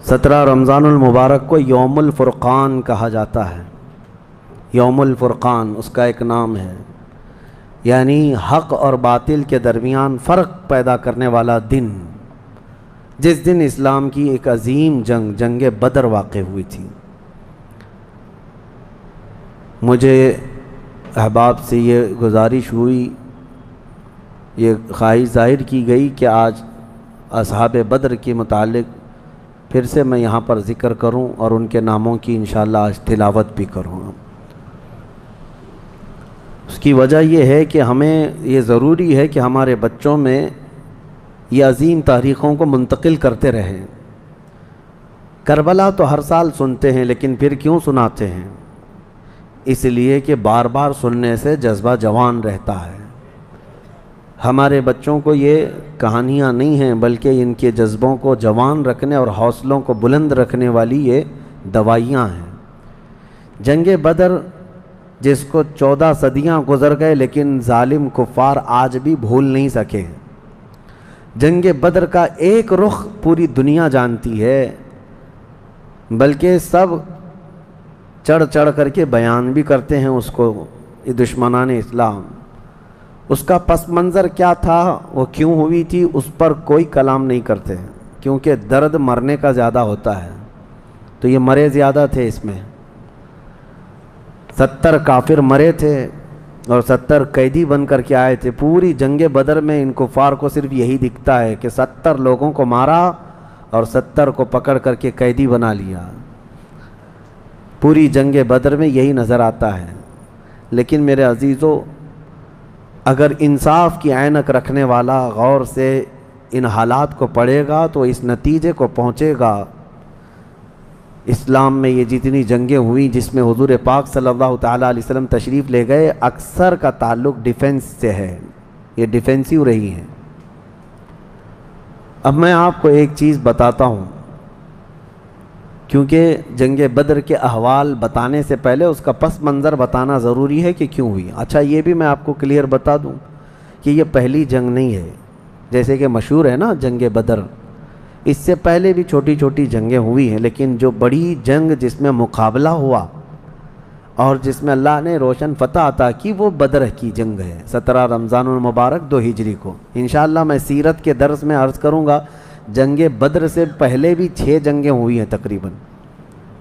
17 رمضان المبارک کو یوم الفرقان کہا جاتا ہے۔ یوم الفرقان اس کا ایک نام ہے، یعنی حق اور باطل کے درمیان فرق پیدا کرنے والا دن، جس دن اسلام کی ایک عظیم جنگ بدر واقع ہوئی تھی۔ مجھے احباب سے یہ گزارش ہوئی، یہ خواہش ظاہر کی گئی کہ آج اصحاب بدر کے متعلق پھر سے میں یہاں پر ذکر کروں اور ان کے ناموں کی انشاءاللہ آج تلاوت بھی کروں۔ اس کی وجہ یہ ہے کہ ہمیں یہ ضروری ہے کہ ہمارے بچوں میں یہ عظیم تاریخوں کو منتقل کرتے رہیں۔ کربلا تو ہر سال سنتے ہیں، لیکن پھر کیوں سناتے ہیں؟ اس لیے کہ بار بار سننے سے جذبہ جوان رہتا ہے۔ ہمارے بچوں کو یہ کہانیاں نہیں ہیں، بلکہ ان کے جذبوں کو جوان رکھنے اور حوصلوں کو بلند رکھنے والی یہ دوائیاں ہیں۔ جنگ بدر جس کو 14 صدیاں گزر گئے، لیکن ظالم کفار آج بھی بھول نہیں سکے۔ جنگ بدر کا ایک رخ پوری دنیا جانتی ہے، بلکہ سب چڑھ چڑھ کر کے بیان بھی کرتے ہیں اس کو، یہ دشمنان اسلام۔ اس کا پس منظر کیا تھا، وہ کیوں ہوئی تھی، اس پر کوئی کلام نہیں کرتے، کیونکہ درد مرنے کا زیادہ ہوتا ہے۔ تو یہ مرے زیادہ تھے، اس میں 70 کافر مرے تھے اور 70 قیدی بن کر کے آئے تھے۔ پوری جنگ بدر میں ان کفار کو صرف یہی دکھتا ہے کہ 70 لوگوں کو مارا اور 70 کو پکڑ کر کے قیدی بنا لیا۔ پوری جنگ بدر میں یہی نظر آتا ہے۔ لیکن میرے عزیزو، اگر انصاف کی عینک رکھنے والا غور سے ان حالات کو پڑھے گا تو اس نتیجے کو پہنچے گا، اسلام میں یہ جتنی جنگیں ہوئی جس میں حضور پاک صلی اللہ تعالیٰ علیہ وسلم تشریف لے گئے، اکثر کا تعلق ڈیفنس سے ہے، یہ ڈیفینسیو رہی ہیں۔ اب میں آپ کو ایک چیز بتاتا ہوں، کیونکہ جنگ بدر کے احوال بتانے سے پہلے اس کا پس منظر بتانا ضروری ہے کہ کیوں ہوئی۔ اچھا، یہ بھی میں آپ کو کلیئر بتا دوں کہ یہ پہلی جنگ نہیں ہے، جیسے کہ مشہور ہے نا جنگ بدر، اس سے پہلے بھی چھوٹی چھوٹی جنگیں ہوئی ہیں، لیکن جو بڑی جنگ جس میں مقابلہ ہوا اور جس میں اللہ نے روشن فتح عطا کی، وہ بدر کی جنگ ہے، 17 رمضان المبارک 2 ہجری کو۔ انشاءاللہ میں سیرت کے درس میں عرض کروں گا، جنگ بدر سے پہلے بھی 6 جنگیں ہوئی ہیں تقریباً،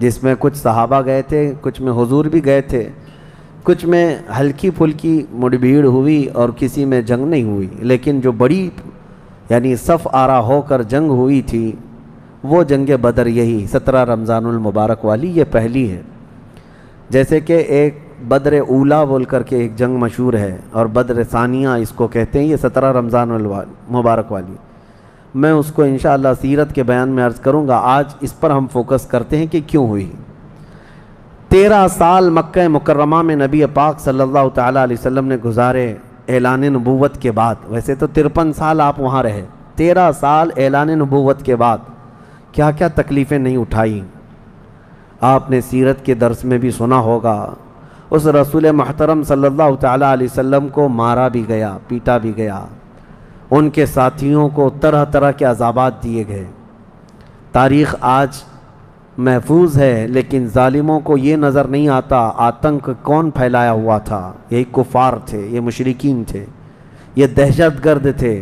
جس میں کچھ صحابہ گئے تھے، کچھ میں حضور بھی گئے تھے، کچھ میں ہلکی پھلکی مڑ بھیڑ ہوئی اور کسی میں جنگ نہیں ہوئی، لیکن جو بڑی یعنی صف آرا ہو کر جنگ ہوئی تھی وہ جنگ بدر، یہی 17 رمضان المبارک والی، یہ پہلی ہے۔ جیسے کہ ایک بدر اولا بول کر کے ایک جنگ مشہور ہے اور بدر ثانیہ اس کو کہتے ہیں، یہ 17 رمضان المبارک والی، میں اس کو انشاءاللہ سیرت کے بیان میں عرض کروں گا۔ آج اس پر ہم فوکس کرتے ہیں کہ کیوں ہوئی۔ 13 سال مکہ مکرمہ میں نبی پاک صلی اللہ تعالیٰ علیہ وسلم نے گزارے اعلان نبوت کے بعد، ویسے تو 53 سال آپ وہاں رہے، 13 سال اعلان نبوت کے بعد کیا کیا تکلیفیں نہیں اٹھائیں۔ آپ نے سیرت کے درس میں بھی سنا ہوگا، اس رسول محترم صلی اللہ تعالیٰ علیہ وسلم کو مارا بھی گیا، پیٹا بھی گیا، ان کے ساتھیوں کو طرح طرح کے عذابات دیے گئے۔ تاریخ آج محفوظ ہے، لیکن ظالموں کو یہ نظر نہیں آتا آتنک کون پھیلایا ہوا تھا۔ یہی کفار تھے، یہ مشرکین تھے، یہ دہشت گرد تھے۔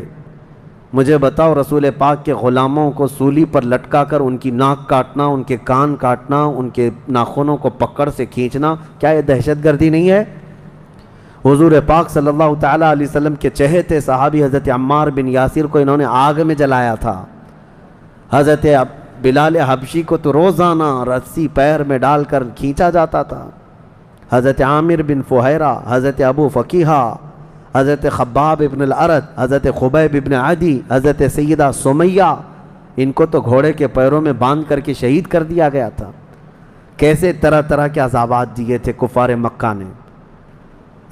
مجھے بتاؤ، رسول پاک کے غلاموں کو سولی پر لٹکا کر ان کی ناک کاٹنا، ان کے کان کاٹنا، ان کے ناخنوں کو پکڑ سے کھینچنا، کیا یہ دہشت گردی نہیں ہے؟ حضور پاک صلی اللہ تعالیٰ علیہ وسلم کے چہیتے صحابی حضرت عمار بن یاسر کو انہوں نے آگ میں جلایا تھا۔ حضرت بلال حبشی کو تو روزانہ رسی پیر میں ڈال کر کھینچا جاتا تھا۔ حضرت عامر بن فہیرہ، حضرت ابو فقیہہ، حضرت خباب ابن الارت، حضرت خبیب ابن عدی، حضرت سیدہ سمیہ، ان کو تو گھوڑے کے پیروں میں باندھ کر کے شہید کر دیا گیا تھا۔ کیسے طرح طرح کے عذابات دیے تھے کفار مکہ نے،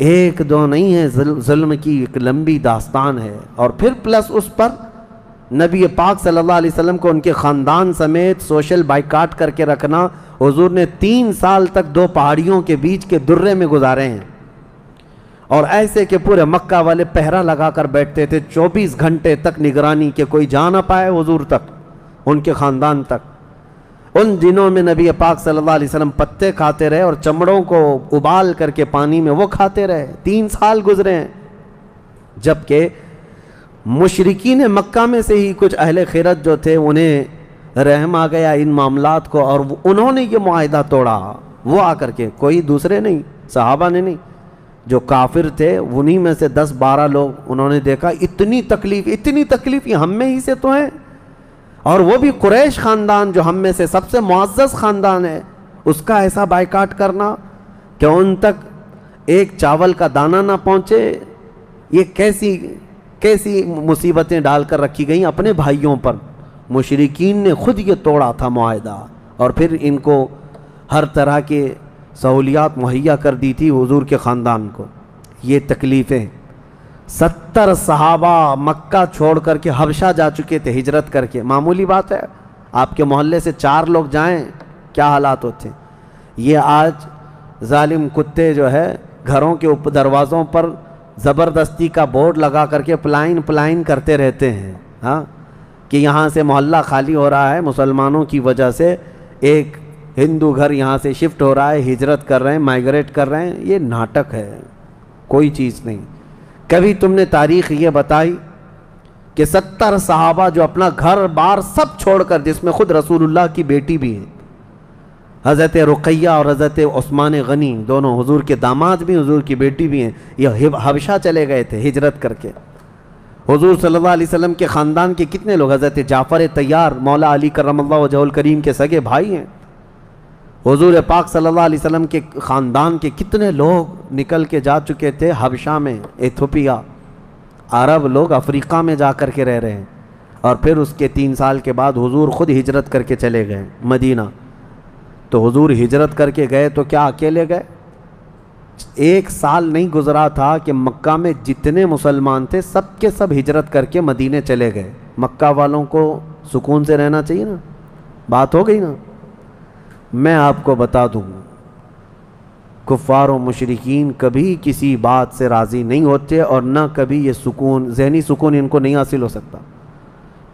ایک دو نہیں ہے، ظلم کی ایک لمبی داستان ہے۔ اور پھر پلس اس پر نبی پاک صلی اللہ علیہ وسلم کو ان کے خاندان سمیت سوشل بائیکاٹ کر کے رکھنا۔ حضور نے 3 سال تک 2 پہاڑیوں کے بیچ کے درے میں گزارے ہیں، اور ایسے کہ پورے مکہ والے پہرا لگا کر بیٹھتے تھے 24 گھنٹے تک نگرانی، کہ کوئی جا نہ پائے حضور تک، ان کے خاندان تک۔ ان دنوں میں نبی پاک صلی اللہ علیہ وسلم پتے کھاتے رہے اور چمڑوں کو ابال کر کے پانی میں وہ کھاتے رہے. 3 سال گزرے ہیں. جبکہ مشرکین مکہ میں سے ہی کچھ اہل خیرت جو تھے انہیں رحم آ گیا ان معاملات کو، اور انہوں نے یہ معاہدہ توڑا. وہ آ کر کے، کوئی دوسرے نہیں، صحابہ نے نہیں، جو کافر تھے انہی میں سے 10-12 لوگ، انہوں نے دیکھا اتنی تکلیف یہ ہم میں ہی سے تو ہیں، اور وہ بھی قریش خاندان جو ہم میں سے سب سے معزز خاندان ہے، اس کا ایسا بائیکاٹ کرنا کہ ان تک ایک چاول کا دانہ نہ پہنچے. یہ کیسی مصیبتیں ڈال کر رکھی گئیں اپنے بھائیوں پر. مشرکین نے خود یہ توڑا تھا معاہدہ، اور پھر ان کو ہر طرح کے سہولیات مہیا کر دی تھی حضور کے خاندان کو. یہ تکلیفیں 70 صحابہ مکہ چھوڑ کر کے حبشہ جا چکے تھے ہجرت کر کے. معمولی بات ہے، آپ کے محلے سے 4 لوگ جائیں کیا حالات ہوتے ہیں. یہ آج ظالم کتے جو ہے گھروں کے اوپر دروازوں پر زبردستی کا بورڈ لگا کر کے پلائن کرتے رہتے ہیں، ہاں، کہ یہاں سے محلہ خالی ہو رہا ہے مسلمانوں کی وجہ سے، ایک ہندو گھر یہاں سے شفٹ ہو رہا ہے، ہجرت کر رہے ہیں، مائیگریٹ کر رہے ہیں. یہ ناٹک ہے، کوئی چیز نہیں. کبھی تم نے تاریخ یہ بتائی کہ 70 صحابہ جو اپنا گھر بار سب چھوڑ کر، جس میں خود رسول اللہ کی بیٹی بھی ہیں، حضرت رقیہ اور حضرت عثمان غنی، دونوں حضور کے داماد بھی، حضور کی بیٹی بھی ہیں، یہ حبشہ چلے گئے تھے ہجرت کر کے. حضور صلی اللہ علیہ وسلم کے خاندان کے کتنے لوگ، حضرت جعفر طیار مولا علی کرم اللہ وجہہ الکریم کے سگے بھائی ہیں. حضور پاک صلی اللہ علیہ وسلم کے خاندان کے کتنے لوگ نکل کے جا چکے تھے حبشہ میں، ایتھوپیا. عرب لوگ افریقہ میں جا کر کے رہ رہے ہیں. اور پھر اس کے 3 سال کے بعد حضور خود ہجرت کر کے چلے گئے مدینہ. تو حضور ہجرت کر کے گئے تو کیا اکیلے گئے؟ 1 سال نہیں گزرا تھا کہ مکہ میں جتنے مسلمان تھے سب کے سب ہجرت کر کے مدینے چلے گئے. مکہ والوں کو سکون سے رہنا چاہیے نا، بات ہو گئی نا. میں آپ کو بتا دوں، کفار و مشرکین کبھی کسی بات سے راضی نہیں ہوتے، اور نہ کبھی یہ سکون، ذہنی سکون ان کو نہیں حاصل ہو سکتا.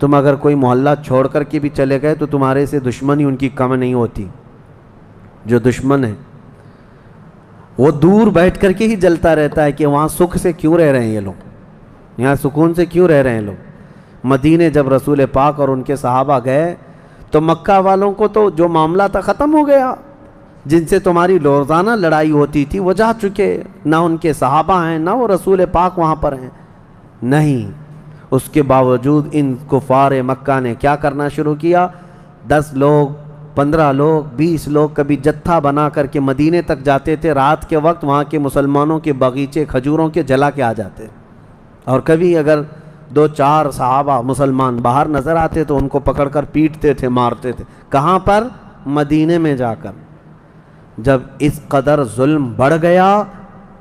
تم اگر کوئی محلہ چھوڑ کر کے بھی چلے گئے تو تمہارے سے دشمنی ان کی کم نہیں ہوتی. جو دشمن ہے وہ دور بیٹھ کر کے ہی جلتا رہتا ہے کہ وہاں سکھ سے کیوں رہ رہے ہیں یہ لوگ، یہاں سکون سے کیوں رہ رہے ہیں لوگ. مدینے جب رسول پاک اور ان کے صحابہ گئے تو مکہ والوں کو تو جو معاملہ تھا ختم ہو گیا. جن سے تمہاری روزانہ لڑائی ہوتی تھی وہ جا چکے، نہ ان کے صحابہ ہیں نہ وہ رسول پاک وہاں پر ہیں. نہیں، اس کے باوجود ان کفار مکہ نے کیا کرنا شروع کیا؟ 10 لوگ، 15 لوگ، 20 لوگ کبھی جتھا بنا کر کے مدینے تک جاتے تھے. رات کے وقت وہاں کے مسلمانوں کے باغیچے کھجوروں کے جلا کے آ جاتے، اور کبھی اگر 2-4 صحابہ مسلمان باہر نظر آتے تو ان کو پکڑ کر پیٹتے تھے، مارتے تھے. کہاں پر؟ مدینے میں جا کر. جب اس قدر ظلم بڑھ گیا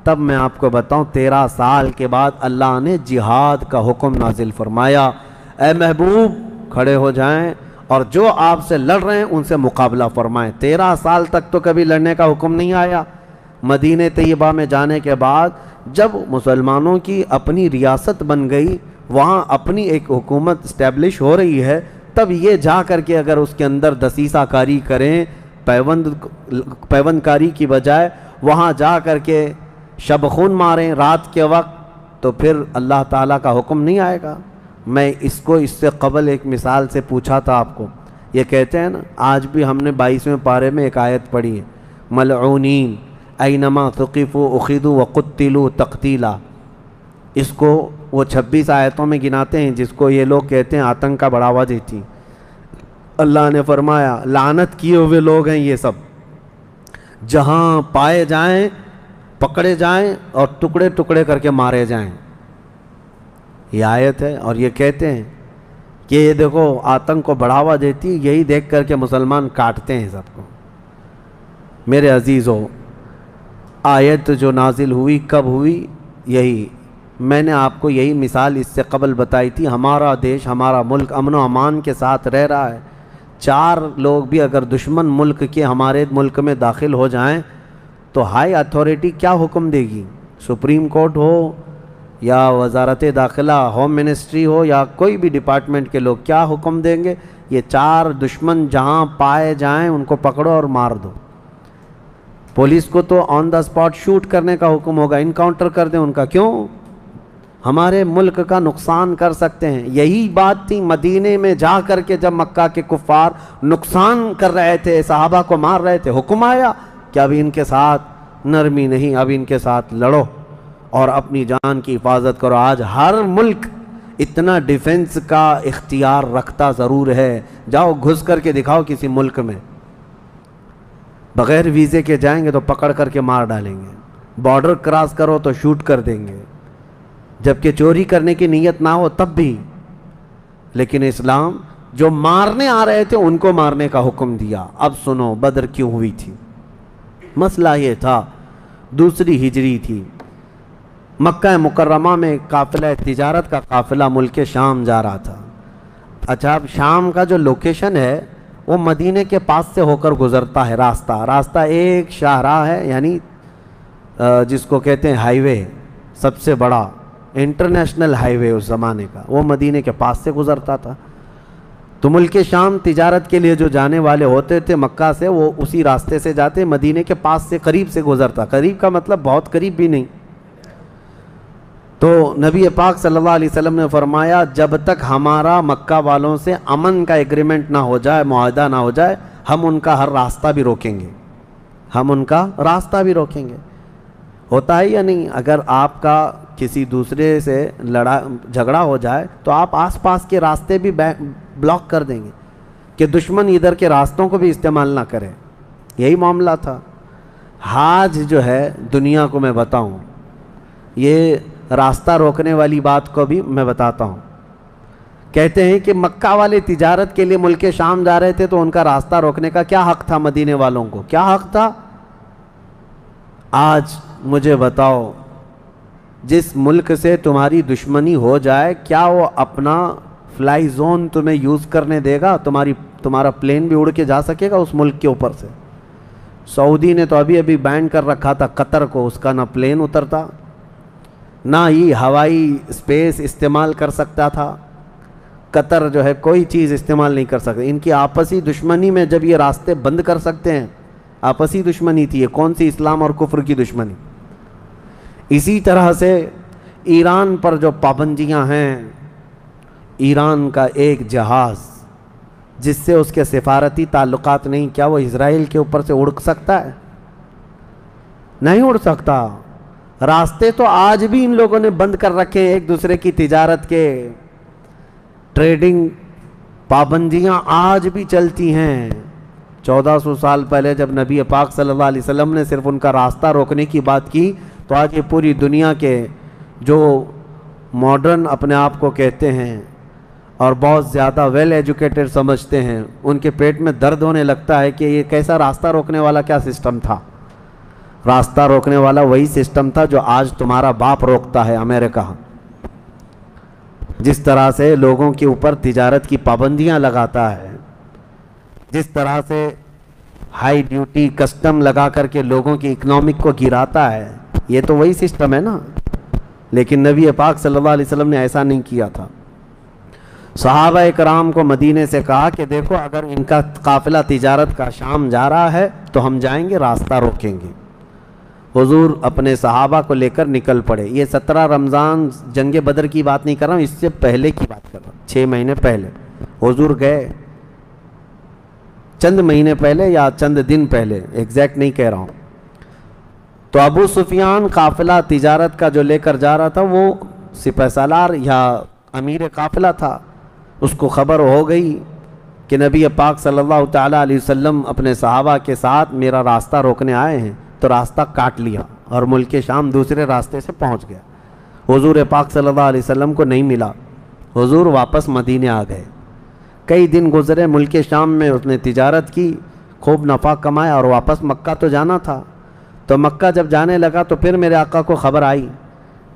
تب میں آپ کو بتاؤں 13 سال کے بعد اللہ نے جہاد کا حکم نازل فرمایا. اے محبوب کھڑے ہو جائیں اور جو آپ سے لڑ رہے ہیں ان سے مقابلہ فرمائیں. 13 سال تک تو کبھی لڑنے کا حکم نہیں آیا. مدینہ طیبہ میں جانے کے بعد جب مسلمانوں کی اپنی ریاست بن گئی، وہاں اپنی ایک حکومت اسٹیبلش ہو رہی ہے، تب یہ جا کر کے اگر اس کے اندر دسیسہ کاری کریں، پیوند کاری کی بجائے وہاں جا کر کے شب خون ماریں رات کے وقت، تو پھر اللہ تعالیٰ کا حکم نہیں آئے گا. میں اس سے قبل ایک مثال سے پوچھا تھا آپ کو. یہ کہتے ہیں نا، آج بھی ہم نے 22ویں پارے میں ایک آیت پڑھی ہے، ملعونین اینما ثقفوا اخذوا وقتلوا تقتیلا. اس کو وہ 26 آیتوں میں گناتے ہیں جس کو یہ لوگ کہتے ہیں آتنک کا بڑھاوا دیتی. اللہ نے فرمایا لعنت کیے ہوئے لوگ ہیں یہ سب، جہاں پائے جائیں پکڑے جائیں اور ٹکڑے ٹکڑے کر کے مارے جائیں. یہ آیت ہے، اور یہ کہتے ہیں کہ یہ دیکھو آتنک کو بڑھاوا دیتی، یہی دیکھ کر کے مسلمان کاٹتے ہیں سب کو. میرے عزیزو، آیت جو نازل ہوئی کب ہوئی؟ یہی میں نے آپ کو یہی مثال اس سے قبل بتائی تھی. ہمارا دیش، ہمارا ملک امن و امان کے ساتھ رہ رہا ہے. 4 لوگ بھی اگر دشمن ملک کے ہمارے ملک میں داخل ہو جائیں تو ہائی اتھارٹی کیا حکم دے گی؟ سپریم کورٹ ہو یا وزارت داخلہ، ہوم منسٹری ہو یا کوئی بھی ڈپارٹمنٹ کے لوگ کیا حکم دیں گے؟ یہ 4 دشمن جہاں پائے جائیں ان کو پکڑو اور مار دو۔ پولیس کو تو آن دا اسپاٹ شوٹ کرنے کا حکم ہوگا، انکاؤنٹر کر دیں ان کا، کیوں؟ ہمارے ملک کا نقصان کر سکتے ہیں۔ یہی بات تھی مدینے میں جا کر کے جب مکہ کے کفار نقصان کر رہے تھے، صحابہ کو مار رہے تھے، حکم آیا کہ اب ان کے ساتھ نرمی نہیں، اب ان کے ساتھ لڑو اور اپنی جان کی حفاظت کرو۔ آج ہر ملک اتنا ڈیفنس کا اختیار رکھتا ضرور ہے، جاؤ گھس کر کے دکھاؤ کسی ملک میں، بغیر ویزے کے جائیں گے تو پکڑ کر کے مار ڈالیں گے، بارڈر کراس کرو تو شوٹ کر دیں گے، جبکہ چوری کرنے کی نیت نہ ہو تب بھی۔ لیکن اسلام جو مارنے آ رہے تھے ان کو مارنے کا حکم دیا۔ اب سنو بدر کیوں ہوئی تھی۔ مسئلہ یہ تھا، دوسری ہجری تھی، مکہ مکرمہ میں قافلہ تجارت کا قافلہ ملک شام جا رہا تھا۔ اچھا، اب شام کا جو لوکیشن ہے وہ مدینے کے پاس سے ہو کر گزرتا ہے، راستہ ایک شاہراہ ہے، یعنی جس کو کہتے ہیں ہائی وے، سب سے بڑا انٹرنیشنل ہائی وے اس زمانے کا، وہ مدینے کے پاس سے گزرتا تھا۔ تو ملک شام تجارت کے لیے جو جانے والے ہوتے تھے مکہ سے، وہ اسی راستے سے جاتے، مدینے کے پاس سے قریب سے گزرتا، قریب کا مطلب بہت قریب بھی نہیں۔ تو نبی پاک صلی اللہ علیہ وسلم نے فرمایا جب تک ہمارا مکہ والوں سے امن کا ایگریمنٹ نہ ہو جائے، معاہدہ نہ ہو جائے، ہم ان کا ہر راستہ بھی روکیں گے، ہم ان کا راستہ بھی روکیں گے۔ ہوتا ہے یا نہیں؟ اگر آپ کا کسی دوسرے سے جھگڑا ہو جائے تو آپ آس پاس کے راستے بھی بلاک کر دیں گے کہ دشمن ادھر کے راستوں کو بھی استعمال نہ کرے۔ یہی معاملہ تھا۔ حاج جو ہے دنیا کو میں بتاؤں، یہ راستہ روکنے والی بات کو بھی میں بتاتا ہوں۔ کہتے ہیں کہ مکہ والے تجارت کے لیے ملک شام جا رہے تھے تو ان کا راستہ روکنے کا کیا حق تھا؟ مدینے والوں کو کیا حق تھا؟ آج مجھے بتاؤ، جس ملک سے تمہاری دشمنی ہو جائے کیا وہ اپنا فلائی زون تمہیں یوز کرنے دے گا؟ تمہارا پلین بھی اڑ کے جا سکے گا اس ملک کے اوپر سے؟ سعودی نے تو ابھی بین کر رکھا تھا قطر کو، اس کا نہ پلین اترتا نہ ہی ہوائی اسپیس استعمال کر سکتا تھا۔ قطر جو ہے کوئی چیز استعمال نہیں کر سکتے۔ ان کی آپسی دشمنی میں جب یہ راستے بند کر سکتے ہیں، آپسی دشمنی تھی، یہ کون سی اسلام اور کفر کی دشمنی؟ اسی طرح سے ایران پر جو پابندیاں ہیں، ایران کا ایک جہاز جس سے اس کے سفارتی تعلقات نہیں، کیا وہ اسرائیل کے اوپر سے اڑ سکتا ہے؟ نہیں اڑ سکتا۔ راستے تو آج بھی ان لوگوں نے بند کر رکھے ہیں، ایک دوسرے کی تجارت کے، ٹریڈنگ پابندیاں آج بھی چلتی ہیں۔ 1400 سال پہلے جب نبی پاک صلی اللہ علیہ وسلم نے صرف ان کا راستہ روکنے کی بات کی تو آج یہ پوری دنیا کے جو ماڈرن اپنے آپ کو کہتے ہیں اور بہت زیادہ ویل ایجوکیٹڈ سمجھتے ہیں، ان کے پیٹ میں درد ہونے لگتا ہے کہ یہ کیسا راستہ روکنے والا کیا سسٹم تھا۔ راستہ روکنے والا وہی سسٹم تھا جو آج تمہارا باپ روکتا ہے امریکہ، جس طرح سے لوگوں کے اوپر تجارت کی پابندیاں لگاتا ہے، جس طرح سے ہائی ڈیوٹی کسٹم لگا کر کے لوگوں کی اکنامک کو گراتا ہے، یہ تو وہی سسٹم ہے نا۔ لیکن نبی پاک صلی اللہ علیہ وسلم نے ایسا نہیں کیا تھا۔ صحابہ کرام کو مدینے سے کہا کہ دیکھو اگر ان کا قافلہ تجارت کا شام جا رہا ہے تو ہم جائیں گے، راستہ روکیں گے۔ حضور اپنے صحابہ کو لے کر نکل پڑے۔ یہ 17 رمضان جنگ بدر کی بات نہیں کر رہا ہوں، اس سے پہلے کی بات کر رہا ہوں، 6 مہینے پہلے حضور گئے، چند مہینے پہلے یا چند دن پہلے، ایگزیکٹ نہیں کہہ رہا ہوں۔ تو ابو سفیان قافلہ تجارت کا جو لے کر جا رہا تھا وہ سپہ سالار یا امیر قافلہ تھا، اس کو خبر ہو گئی کہ نبی پاک صلی اللہ تعالیٰ علیہ وسلم اپنے صحابہ کے ساتھ میرا راستہ روکنے آئے ہیں، تو راستہ کاٹ لیا اور ملک شام دوسرے راستے سے پہنچ گیا۔ حضور پاک صلی اللہ علیہ وسلم کو نہیں ملا، حضور واپس مدینے آ گئے۔ کئی دن گزرے، ملک شام میں اس نے تجارت کی، خوب نفع کمایا اور واپس مکہ تو جانا تھا۔ تو مکہ جب جانے لگا تو پھر میرے آقا کو خبر آئی،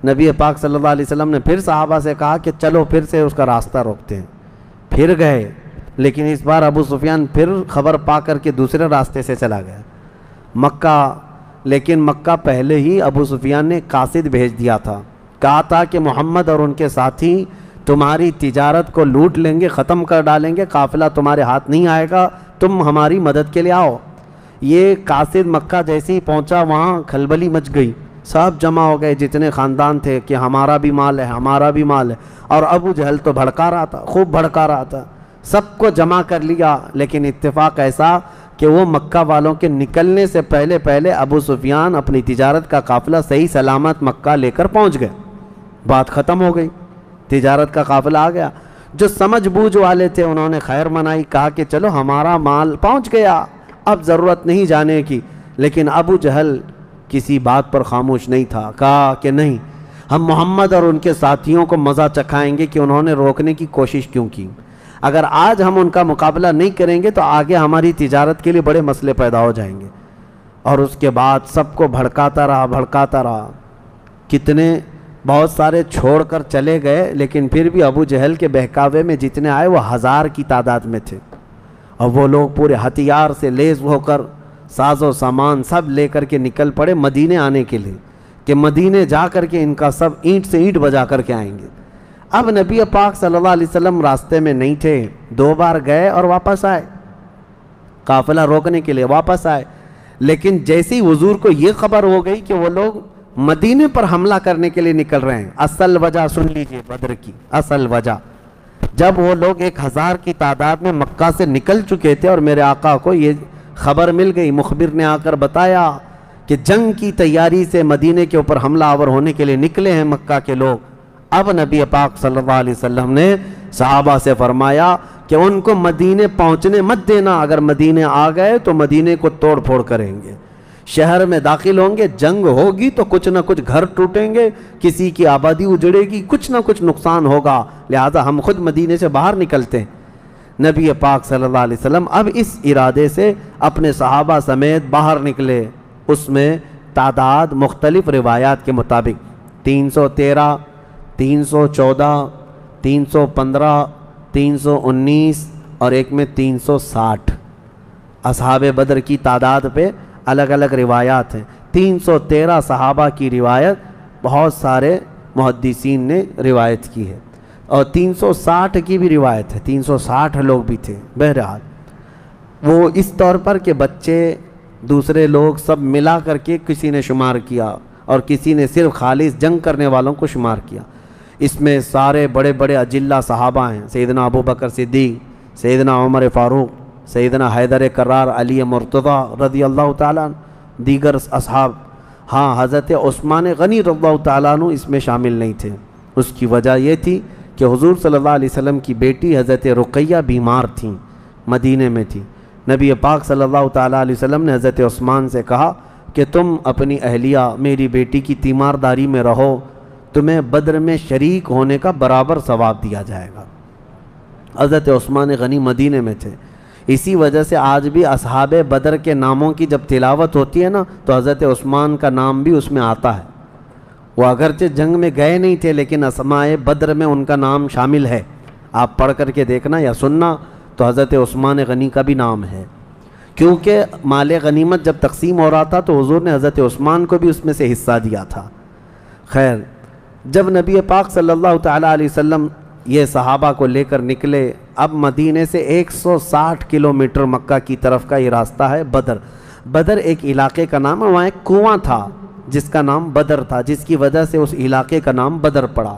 نبی پاک صلی اللہ علیہ وسلم نے پھر صحابہ سے کہا کہ چلو پھر سے اس کا راستہ روکتے ہیں۔ پھر گئے، لیکن اس بار ابو سفیان پھر خبر پا کر کے دوسرے راستے سے چلا گیا مکہ۔ لیکن مکہ پہلے ہی ابو سفیان نے قاصد بھیج دیا تھا، کہا تھا کہ محمد اور ان کے ساتھی تمہاری تجارت کو لوٹ لیں گے، ختم کر ڈالیں گے، قافلہ تمہارے ہاتھ نہیں آئے گا، تم ہماری مدد کے لیے آؤ۔ یہ قاصد مکہ جیسے ہی پہنچا وہاں کھلبلی مچ گئی، سب جمع ہو گئے جتنے خاندان تھے کہ ہمارا بھی مال ہے، ہمارا بھی مال ہے۔ اور ابو جہل تو بھڑکا رہا تھا، خوب بھڑکا رہا تھا، سب کو جمع کر لیا۔ لیکن اتفاق ایسا کہ وہ مکہ والوں کے نکلنے سے پہلے ابو سفیان اپنی تجارت کا قافلہ صحیح سلامت مکہ لے کر پہنچ گئے، بات ختم ہو گئی، تجارت کا قافلہ آ گیا۔ جو سمجھ بوجھ والے تھے انہوں نے خیر منائی، کہا کہ چلو ہمارا مال پہنچ گیا، اب ضرورت نہیں جانے کی۔ لیکن ابو جہل کسی بات پر خاموش نہیں تھا، کہا کہ نہیں، ہم محمد اور ان کے ساتھیوں کو مزہ چکھائیں گے کہ انہوں نے روکنے کی کوشش کیوں کی۔ اگر آج ہم ان کا مقابلہ نہیں کریں گے تو آگے ہماری تجارت کے لیے بڑے مسئلے پیدا ہو جائیں گے۔ اور اس کے بعد سب کو بھڑکاتا رہا، کتنے بہت سارے چھوڑ کر چلے گئے، لیکن پھر بھی ابو جہل کے بہکاوے میں جتنے آئے وہ 1000 کی تعداد میں تھے، اور وہ لوگ پورے ہتھیار سے لیس ہو کر ساز و سامان سب لے کر کے نکل پڑے مدینے آنے کے لیے، کہ مدینے جا کر کے ان کا سب اینٹ سے اینٹ بجا کر کے آئیں گے۔ اب نبی پاک صلی اللہ علیہ وسلم راستے میں نہیں تھے، 2 بار گئے اور واپس آئے، قافلہ روکنے کے لیے واپس آئے۔ لیکن جیسے ہی حضور کو یہ خبر ہو گئی کہ وہ لوگ مدینے پر حملہ کرنے کے لیے نکل رہے ہیں، اصل وجہ سن لیجئے بدر کی اصل وجہ، جب وہ لوگ 1000 کی تعداد میں مکہ سے نکل چکے تھے اور میرے آقا کو یہ خبر مل گئی، مخبر نے آ کر بتایا کہ جنگ کی تیاری سے مدینے کے اوپر حملہ آور ہونے کے لیے نکلے ہیں مکہ کے لوگ۔ اب نبی پاک صلی اللہ علیہ وسلم نے صحابہ سے فرمایا کہ ان کو مدینے پہنچنے مت دینا، اگر مدینے آ گئے تو مدینے کو توڑ پھوڑ کریں گے، شہر میں داخل ہوں گے، جنگ ہوگی تو کچھ نہ کچھ گھر ٹوٹیں گے، کسی کی آبادی اجڑے گی، کچھ نہ کچھ نقصان ہوگا، لہذا ہم خود مدینے سے باہر نکلتے ہیں۔ نبی پاک صلی اللہ علیہ وسلم اب اس ارادے سے اپنے صحابہ سمیت باہر نکلے۔ اس میں تعداد مختلف روایات کے مطابق 313، 314، 315، 319 اور ایک میں 360 اصحاب بدر کی تعداد پہ الگ الگ روایات ہیں۔ 313 صحابہ کی روایت بہت سارے محدثین نے روایت کی ہے، اور 360 کی بھی روایت ہے، 360 لوگ بھی تھے۔ بہرحال وہ اس طور پر کہ بچے دوسرے لوگ سب ملا کر کے کسی نے شمار کیا، اور کسی نے صرف خالص جنگ کرنے والوں کو شمار کیا۔ اس میں سارے بڑے بڑے اجلہ صحابہ ہیں، سیدنا ابو بکر صدیق، سیدنا عمر فاروق، سیدنا حیدر کرار، علی مرتضیٰ رضی اللہ تعالیٰ عنہ، دیگر اصحاب۔ ہاں، حضرت عثمان غنی رضی اللہ تعالیٰ عنہ اس میں شامل نہیں تھے۔ اس کی وجہ یہ تھی کہ حضور صلی اللہ علیہ وسلم کی بیٹی حضرت رقیہ بیمار تھیں، مدینے میں تھی۔ نبی پاک صلی اللہ تعالیٰ علیہ وسلم نے حضرت عثمان سے کہا کہ تم اپنی اہلیہ میری بیٹی کی تیمارداری میں رہو، تمہیں بدر میں شریک ہونے کا برابر ثواب دیا جائے گا۔ حضرت عثمان غنی مدینے میں تھے، اسی وجہ سے آج بھی اصحاب بدر کے ناموں کی جب تلاوت ہوتی ہے نا تو حضرت عثمان کا نام بھی اس میں آتا ہے۔ وہ اگرچہ جنگ میں گئے نہیں تھے لیکن اسماء بدر میں ان کا نام شامل ہے، آپ پڑھ کر کے دیکھنا یا سننا تو حضرت عثمان غنی کا بھی نام ہے، کیونکہ مال غنیمت جب تقسیم ہو رہا تھا تو حضور نے حضرت عثمان کو بھی اس میں سے حصہ دیا تھا۔ خیر، جب نبی پاک صلی اللہ تعالیٰ علیہ وسلم یہ صحابہ کو لے کر نکلے، اب مدینے سے 160 کلومیٹر مکہ کی طرف کا یہ راستہ ہے بدر۔ بدر ایک علاقے کا نام ہے، وہاں ایک کنواں تھا جس کا نام بدر تھا، جس کی وجہ سے اس علاقے کا نام بدر پڑا۔